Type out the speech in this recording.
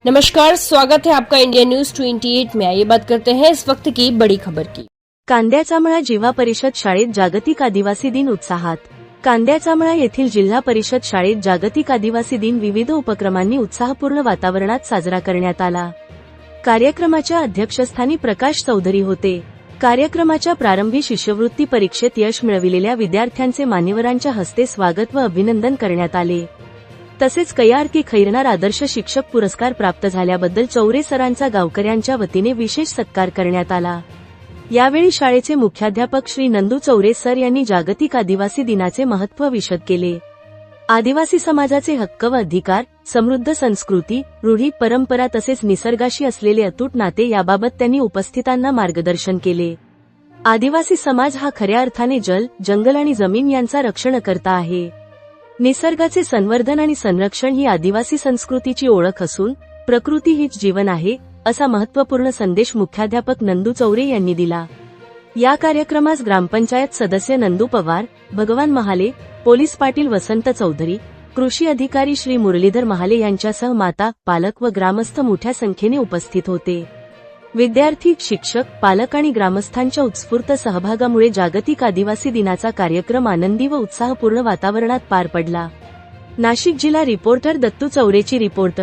नमस्कार, स्वागत है आपका इंडिया न्यूज 28 में। आइए बात करते हैं इस वक्त की बड़ी खबर की। कांद्याचा मळा जिल्हा परिषद शाळेत जागतिक आदिवासी दिन उत्साहात। कांद्याचा मळा येथील जिल्हा परिषद शाळेत जागतिक आदिवासी दिन विविध उपक्रमांनी उत्साहपूर्ण वातावरणात साजरा करण्यात आला। कार्यक्रमाच्या अध्यक्षस्थानी प्रकाश चौधरी होते। कार्यक्रमाच्या प्रारंभी शिष्यवृत्ती परीक्षेत यश मिळविलेल्या विद्यार्थ्यांचे मान्यवरांच्या हस्ते स्वागत व अभिनंदन करण्यात आले। तसेच कयार खैरनार आदर्श शिक्षक पुरस्कार प्राप्त झाल्याबद्दल चौरे सरांचा गावकऱ्यांच्या वतीने विशेष सत्कार करण्यात आला। यावेळी शाळेचे मुख्याध्यापक श्री नंदू चौरे सर यांनी जागतिक आदिवासी दिनाचे महत्त्व विशद केले। आदिवासी समाजाचे हक्क व अधिकार, समृद्ध संस्कृती, रूढी परंपरा तसेच निसर्गाशी असलेले अतूट नाते याबाबत त्यांनी उपस्थितांना मार्गदर्शन केले। आदिवासी समाज हा खऱ्या अर्थाने जल, जंगल आणि जमीन यांचा रक्षणकर्ता आहे। निसर्गाचे संवर्धन आणि संरक्षण ही आदिवासी संस्कृतीची ओळख असून प्रकृती हीच जीवन आहे, असा महत्त्वपूर्ण संदेश मुख्याध्यापक नंदू चौरे यांनी दिला। या कार्यक्रमास ग्रामपंचायत सदस्य नंदू पवार, भगवान महाले, पोलीस पाटील वसंत चौधरी, कृषी अधिकारी श्री मुरलीधर महाले यांच्यासह माता, पालक व ग्रामस्थ मोठ्या संख्येने उपस्थित होते। विद्यार्थी, शिक्षक, पालक आणि ग्रामस्थांच्या उत्स्फूर्त सहभागामुळे जागतिक आदिवासी दिनाचा कार्यक्रम आनंदी व उत्साहपूर्ण वातावरणात पार पडला। नाशिक जिल्हा रिपोर्टर दत्तू चौरेची रिपोर्ट।